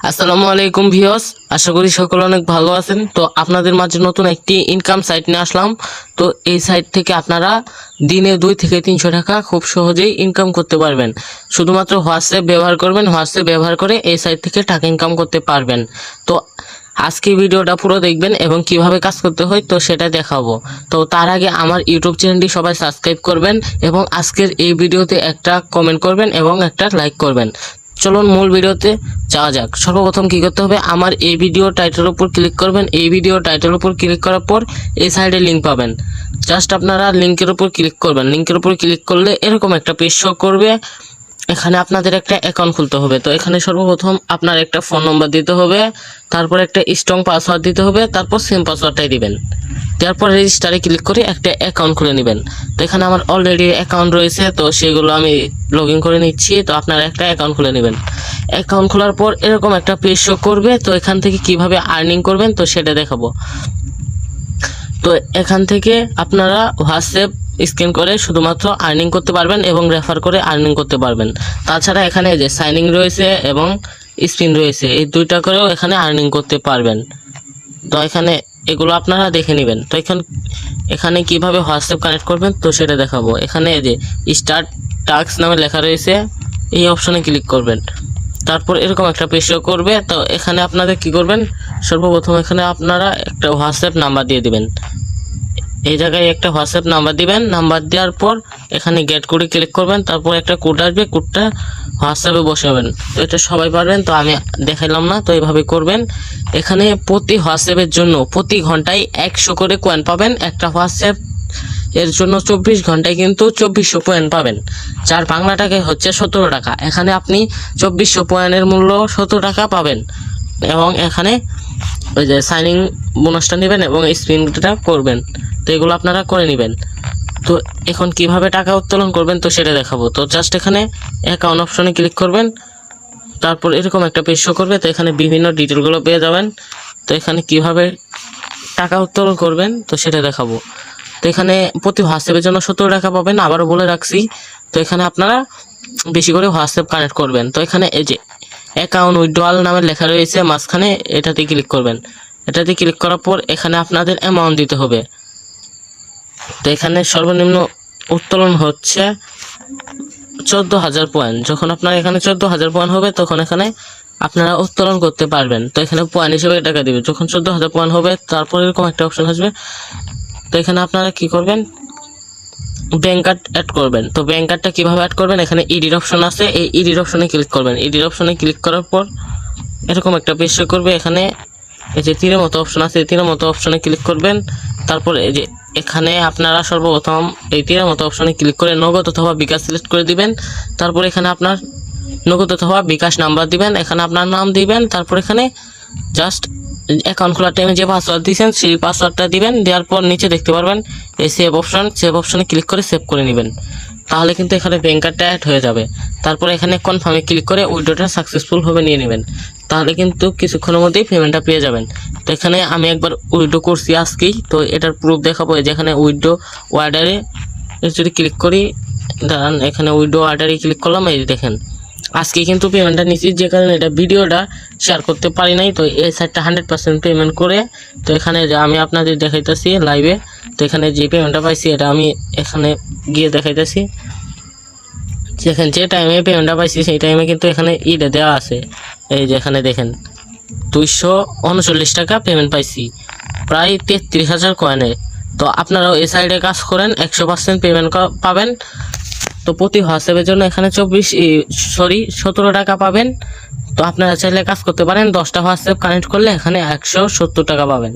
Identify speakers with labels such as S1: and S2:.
S1: আসসালামু আলাইকুম ভিউয়ার্স, আশা করি সকলে অনেক ভালো আছেন। তো আপনাদের মাঝে নতুন একটি ইনকাম সাইট নিয়ে আসলাম। তো এই সাইট থেকে আপনারা দিনে 2 থেকে 300 টাকা খুব সহজেই ইনকাম করতে পারবেন। শুধুমাত্র হোয়াটসঅ্যাপ ব্যবহার করবেন, হোয়াটসঅ্যাপ ব্যবহার করে এই সাইট থেকে টাকা ইনকাম করতে পারবেন। তো আজকে ভিডিওটা পুরো দেখবেন এবং কিভাবে কাজ করতে হয় তো সেটা দেখাবো। তো তার আগে আমার ইউটিউব চ্যানেলটি সবাই সাবস্ক্রাইব করবেন এবং আজকের এই ভিডিওতে একটা কমেন্ট করবেন এবং একটা লাইক করবেন। চলুন মূল ভিডিওতে যাওয়া যাক। সর্বপ্রথম কি করতে হবে, আমার এই ভিডিও টাইটেলের উপর ক্লিক করবেন। এই ভিডিও টাইটেলের উপর ক্লিক করার পর এই সাইডে লিঙ্ক পাবেন। জাস্ট আপনারা লিঙ্কের উপর ক্লিক করবেন। লিঙ্কের উপর ক্লিক করলে এরকম একটা পেজ শো করবে। এখানে আপনাদের একটা অ্যাকাউন্ট খুলতে হবে। তো এখানে সর্বপ্রথম আপনার একটা ফোন নম্বর দিতে হবে, তারপর একটা স্ট্রং পাসওয়ার্ড দিতে হবে, তারপর সেম পাসওয়ার্ডটাই দিবেন। তারপর রেজিস্টারে ক্লিক করে একটা অ্যাকাউন্ট খুলে নেবেন। তো এখানে আমার অলরেডি অ্যাকাউন্ট রয়েছে, তো সেগুলো আমি লগ ইন করে নিচ্ছি। তো আপনারা একটা অ্যাকাউন্ট খুলে নেবেন। অ্যাকাউন্ট খোলার পর এরকম একটা পেজ শো করবে। তো এখান থেকে কিভাবে আর্নিং করবেন তো সেটা দেখাবো। তো এখান থেকে আপনারা হোয়াটসঅ্যাপ স্ক্যান করে শুধুমাত্র আর্নিং করতে পারবেন এবং রেফার করে আর্নিং করতে পারবেন। তাছাড়া এখানে যে সাইনিং রয়েছে এবং স্পিন রয়েছে, এই দুইটা করেও এখানে আর্নিং করতে পারবেন। তো এখানে এগুলো আপনারা দেখে নেবেন। তো এখানে কিভাবে হোয়াটসঅ্যাপ কানেক্ট করবেন তো সেটা দেখাবো। এখানে যে স্টার্ট টাস্ক নামে লেখা রয়েছে, এই অপশনে ক্লিক করবেন। তারপর এরকম একটা পেজ শো করবে। তো এখানে আপনাদের কি করবেন, সর্বপ্রথম এখানে আপনারা একটা হোয়াটসঅ্যাপ নাম্বার দিয়ে দিবেন। এই জায়গায় একটা হোয়াটসঅ্যাপ নাম্বার দিবেন। নাম্বার দেওয়ার পর এখানে গেট কোডে ক্লিক করবেন। তারপর একটা কোড আসবে, কোডটা হোয়াটসঅ্যাপে বসাবেন। তো এটা সবাই পারবেন, তো আমি দেখাইলাম না। তো এইভাবে করবেন। এখানে প্রতি হোয়াটসঅ্যাপের জন্য প্রতি ঘন্টায় 100 করে কয়েন পাবেন। একটা হোয়াটসঅ্যাপ এর জন্য 24 ঘন্টায় কিন্তু 2400 পয়েন্ট পাবেন, যার বাংলা টাকায় হচ্ছে 17 টাকা। এখানে আপনি 2400 পয়েন্টের মূল্য 17 টাকা পাবেন। এবং এখানে ওই যে সাইনিং বোনাসটা নেবেন এবং স্পিনটা করবেন। তো এগুলো আপনারা করে নেবেন। তো এখন কিভাবে টাকা উত্তোলন করবেন তো সেটা দেখাবো। তো জাস্ট এখানে অ্যাকাউন্ট অপশনে ক্লিক করবেন। তারপর এরকম একটা পেজ শো করবে। তো এখানে বিভিন্ন ডিটেলগুলো পেয়ে যাবেন। তো এখানে কিভাবে টাকা উত্তোলন করবেন তো সেটা দেখাবো। তো এখানে প্রতি হোয়াটসঅ্যাপের জন্য 17 টাকা পাবেন, আবারও বলে রাখছি। তো এখানে আপনারা বেশি করে হোয়াটসঅ্যাপ কানেক্ট করবেন। তো এখানে এই যে অ্যাকাউন্ট উইথড্রয়াল নামে লেখা রয়েছে মাঝখানে, এটাতে ক্লিক করবেন। এটাতে ক্লিক করার পর এখানে আপনাদের অ্যামাউন্ট দিতে হবে। তো এখানে সর্বনিম্ন উত্তোলন হচ্ছে 14,000 পয়েন্ট। যখন আপনার এখানে 14,000 পয়েন্ট হবে তখন এখানে আপনারা উত্তোলন করতে পারবেন। তো এখানে পয়েন্ট হিসেবে টাকা দিবে। যখন 14,000 পয়েন্ট হবে তারপর এরকম একটা অপশন আসবে। তো এখানে আপনারা কি করবেন, ব্যাংক কার্ড অ্যাড করবেন। তো ব্যাংক কার্ডটা কীভাবে অ্যাড করবেন, এখানে ইডির অপশন আছে, এই ইডির অপশনে ক্লিক করবেন। ইডির অপশনে ক্লিক করার পর এরকম একটা পেজ শো করবে। এখানে এই যে তীরের মতো অপশন আছে, এই তীরের মতো অপশনে ক্লিক করবেন। তারপর এই যে এখানে আপনারা সর্বপ্রথম এই তীরের মতো অপশনে ক্লিক করে নগদ অথবা বিকাশ সিলেক্ট করে দিবেন। তারপর এখানে আপনার নগদ অথবা বিকাশ নাম্বার দিবেন, এখানে আপনার নাম দিবেন। তারপর এখানে জাস্ট অ্যাকাউন্ট খোলার টাইমে যে পাসওয়ার্ড দিয়েছেন সেই পাসওয়ার্ডটা দিবেন। দেওয়ার পর নিচে দেখতে পারবেন এই সেভ অপশন, সেভ অপশনে ক্লিক করে সেভ করে নেবেন। তাহলে কিন্তু এখানে ব্যাংক কার্ডটা অ্যাড হয়ে যাবে। তারপরে এখানে কনফার্মে ক্লিক করে উইথড্রটা সাকসেসফুল হবে নিয়ে নেবেন। তাহলে কিন্তু কিছুক্ষণের মধ্যেই পেমেন্টটা পেয়ে যাবেন। তো এখানে আমি একবার উইথড্র করছি আজকেই, তো এটার প্রুফ দেখাবো। যেখানে উইথড্র অর্ডারে যদি ক্লিক করি, দাঁড়ান, এখানে উইথড্র অর্ডারে ক্লিক করলাম, এই দেখেন আজকে কিন্তু পেমেন্টটা নিচ্ছি, যে কারণে এটা ভিডিওটা শেয়ার করতে পারি নাই। তো এই সাইডটা 100% পেমেন্ট করে, তো এখানে যে আমি আপনাদের দেখাইতেছি লাইভে। তো এখানে যে পেমেন্টটা পাইছি এটা আমি এখানে গিয়ে দেখাইতেছি। যেখানে যে টাইমে পেমেন্টটা পাইছি সেই টাইমে কিন্তু এখানে ইটা দেওয়া আছে। এই যে এখানে দেখেন 239 টাকা পেমেন্ট পাইছি, প্রায় 33,000 কয়েনে। তো আপনারাও এই সাইডে কাজ করেন, 100% পেমেন্ট পাবেন। তো প্রতি হোয়াটসঅ্যাপের জন্য এখানে 17 টাকা পাবেন। তো আপনারা চাইলে কাজ করতে পারেন। 10টা হোয়াটসঅ্যাপ কানেক্ট করলে এখানে 170 টাকা পাবেন।